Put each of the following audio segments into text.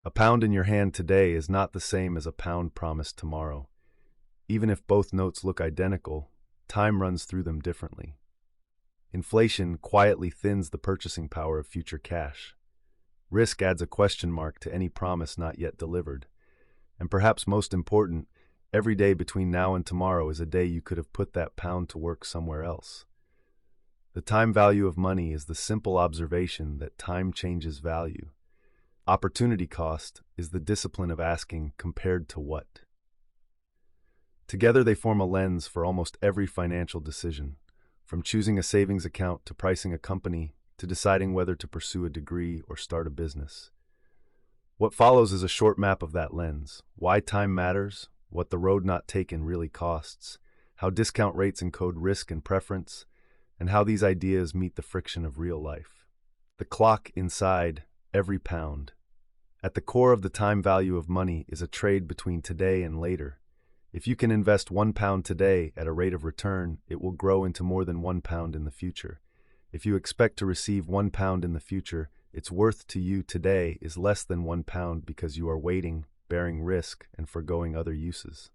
A pound in your hand today is not the same as a pound promised tomorrow. Even if both notes look identical, time runs through them differently. Inflation quietly thins the purchasing power of future cash. Risk adds a question mark to any promise not yet delivered. And perhaps most important, every day between now and tomorrow is a day you could have put that pound to work somewhere else. The time value of money is the simple observation that time changes value. Opportunity cost is the discipline of asking, compared to what? Together they form a lens for almost every financial decision, from choosing a savings account to pricing a company to deciding whether to pursue a degree or start a business. What follows is a short map of that lens: why time matters, what the road not taken really costs, how discount rates encode risk and preference, and how these ideas meet the friction of real life. The clock inside every pound. At the core of the time value of money is a trade between today and later. If you can invest £1 today at a rate of return, it will grow into more than £1 in the future. If you expect to receive £1 in the future, its worth to you today is less than £1 because you are waiting, bearing risk, and forgoing other uses.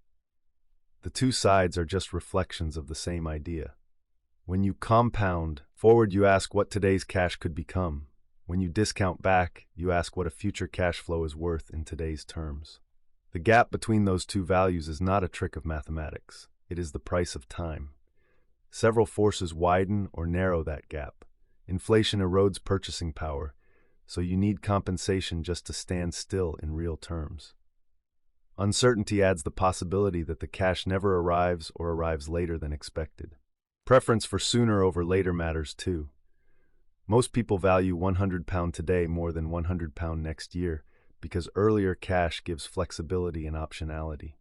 The two sides are just reflections of the same idea. When you compound forward, you ask what today's cash could become. When you discount back, you ask what a future cash flow is worth in today's terms. The gap between those two values is not a trick of mathematics. It is the price of time. Several forces widen or narrow that gap. Inflation erodes purchasing power, so you need compensation just to stand still in real terms. Uncertainty adds the possibility that the cash never arrives or arrives later than expected. Preference for sooner over later matters too. Most people value £100 today more than £100 next year because earlier cash gives flexibility and optionality.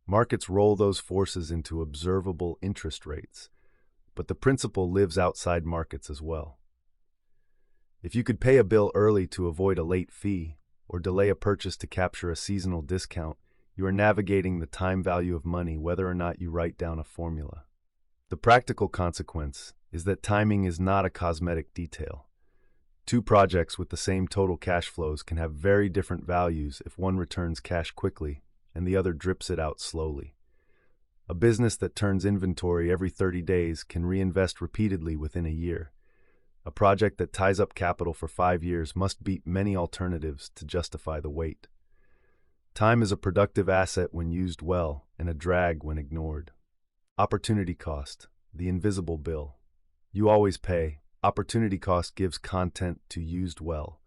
Markets roll those forces into observable interest rates, but the principle lives outside markets as well. If you could pay a bill early to avoid a late fee, or delay a purchase to capture a seasonal discount, you are navigating the time value of money whether or not you write down a formula. The practical consequence is that timing is not a cosmetic detail. Two projects with the same total cash flows can have very different values if one returns cash quickly and the other drips it out slowly. A business that turns inventory every 30 days can reinvest repeatedly within a year. A project that ties up capital for 5 years must beat many alternatives to justify the wait. Time is a productive asset when used well and a drag when ignored. Opportunity cost, the invisible bill. You always pay. Opportunity cost gives content to used well.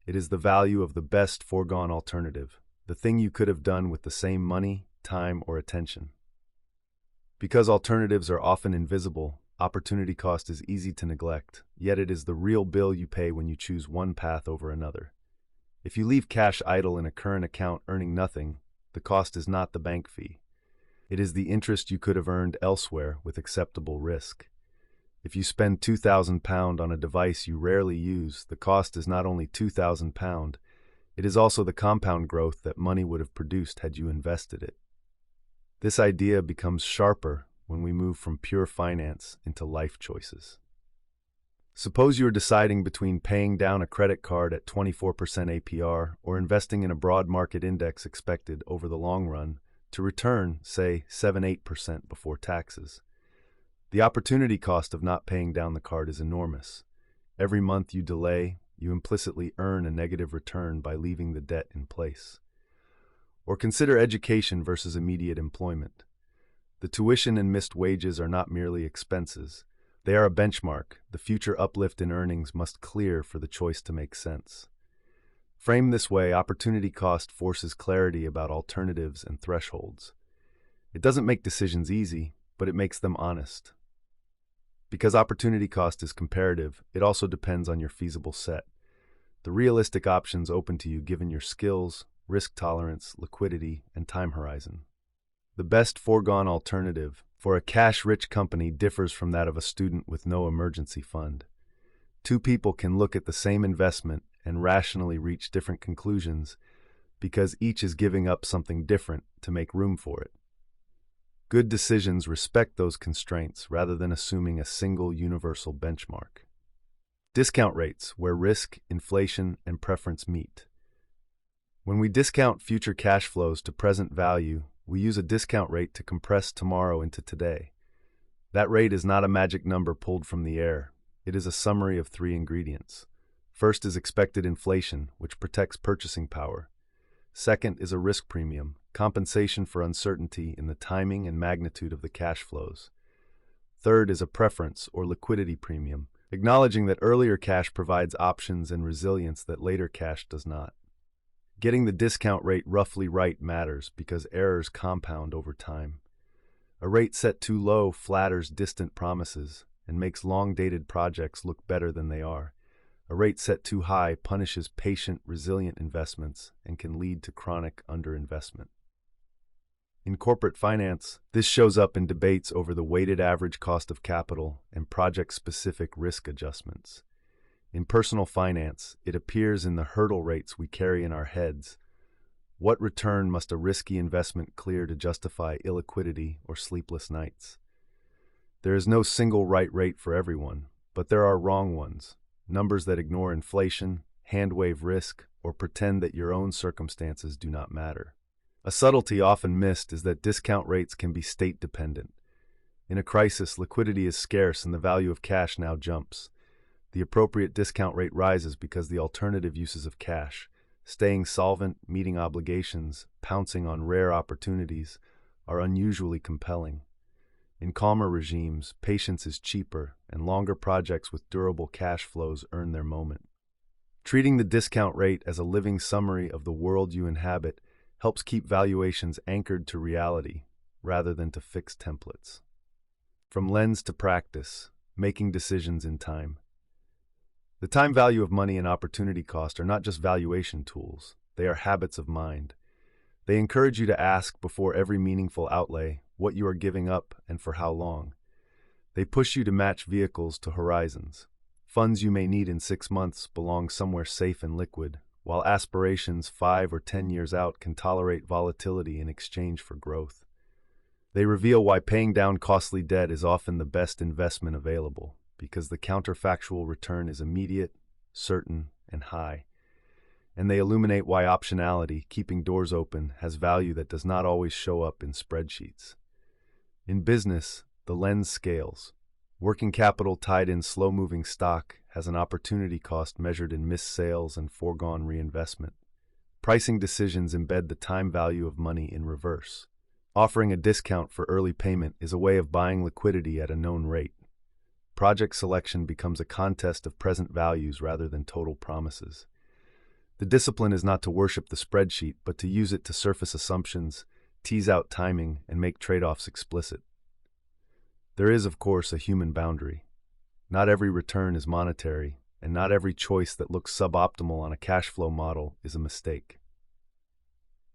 It is the value of the best foregone alternative, the thing you could have done with the same money, time, or attention. Because alternatives are often invisible, opportunity cost is easy to neglect, yet it is the real bill you pay when you choose one path over another. If you leave cash idle in a current account earning nothing, the cost is not the bank fee. It is the interest you could have earned elsewhere with acceptable risk. If you spend £2,000 on a device you rarely use, the cost is not only £2,000, it is also the compound growth that money would have produced had you invested it. This idea becomes sharper when we move from pure finance into life choices. Suppose you are deciding between paying down a credit card at 24% APR or investing in a broad market index expected over the long run to return, say, 7-8% before taxes. The opportunity cost of not paying down the card is enormous. Every month you delay, you implicitly earn a negative return by leaving the debt in place. Or consider education versus immediate employment. The tuition and missed wages are not merely expenses. They are a benchmark. The future uplift in earnings must clear for the choice to make sense. Framed this way, opportunity cost forces clarity about alternatives and thresholds. It doesn't make decisions easy, but it makes them honest. Because opportunity cost is comparative, it also depends on your feasible set. The realistic options open to you given your skills, risk tolerance, liquidity, and time horizon. The best foregone alternative for a cash-rich company differs from that of a student with no emergency fund. Two people can look at the same investment and rationally reach different conclusions because each is giving up something different to make room for it. Good decisions respect those constraints rather than assuming a single universal benchmark. Discount rates, where risk, inflation, and preference meet. When we discount future cash flows to present value, we use a discount rate to compress tomorrow into today. That rate is not a magic number pulled from the air. It is a summary of three ingredients. First is expected inflation, which protects purchasing power. Second is a risk premium, compensation for uncertainty in the timing and magnitude of the cash flows. Third is a preference or liquidity premium, acknowledging that earlier cash provides options and resilience that later cash does not. Getting the discount rate roughly right matters because errors compound over time. A rate set too low flatters distant promises and makes long-dated projects look better than they are. A rate set too high punishes patient, resilient investments and can lead to chronic underinvestment. In corporate finance, this shows up in debates over the weighted average cost of capital and project-specific risk adjustments. In personal finance, it appears in the hurdle rates we carry in our heads. What return must a risky investment clear to justify illiquidity or sleepless nights? There is no single right rate for everyone, but there are wrong ones, numbers that ignore inflation, hand-wave risk, or pretend that your own circumstances do not matter. A subtlety often missed is that discount rates can be state-dependent. In a crisis, liquidity is scarce and the value of cash now jumps. The appropriate discount rate rises because the alternative uses of cash, staying solvent, meeting obligations, pouncing on rare opportunities, are unusually compelling. In calmer regimes, patience is cheaper, and longer projects with durable cash flows earn their moment. Treating the discount rate as a living summary of the world you inhabit helps keep valuations anchored to reality rather than to fixed templates. From lens to practice, making decisions in time. The time value of money and opportunity cost are not just valuation tools, they are habits of mind. They encourage you to ask before every meaningful outlay what you are giving up and for how long. They push you to match vehicles to horizons. Funds you may need in 6 months belong somewhere safe and liquid, while aspirations 5 or 10 years out can tolerate volatility in exchange for growth. They reveal why paying down costly debt is often the best investment available, because the counterfactual return is immediate, certain, and high. And they illuminate why optionality, keeping doors open, has value that does not always show up in spreadsheets. In business, the lens scales. Working capital tied in slow-moving stock has an opportunity cost measured in missed sales and foregone reinvestment. Pricing decisions embed the time value of money in reverse. Offering a discount for early payment is a way of buying liquidity at a known rate. Project selection becomes a contest of present values rather than total promises. The discipline is not to worship the spreadsheet, but to use it to surface assumptions, tease out timing, and make trade-offs explicit. There is, of course, a human boundary. Not every return is monetary, and not every choice that looks suboptimal on a cash flow model is a mistake.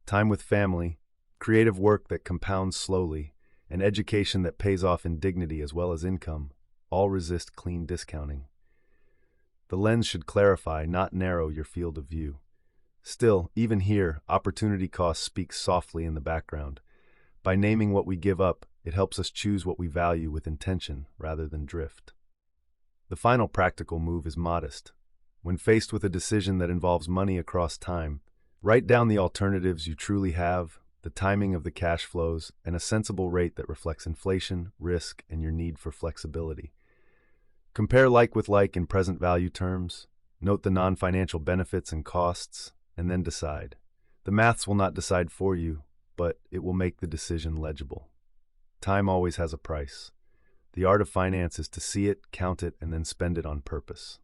Time with family, creative work that compounds slowly, and education that pays off in dignity as well as income all resist clean discounting. The lens should clarify, not narrow, your field of view. Still, even here, opportunity cost speaks softly in the background. By naming what we give up, it helps us choose what we value with intention rather than drift. The final practical move is modest. When faced with a decision that involves money across time, write down the alternatives you truly have, the timing of the cash flows, and a sensible rate that reflects inflation, risk, and your need for flexibility. Compare like with like in present value terms, note the non-financial benefits and costs, and then decide. The maths will not decide for you, but it will make the decision legible. Time always has a price. The art of finance is to see it, count it, and then spend it on purpose.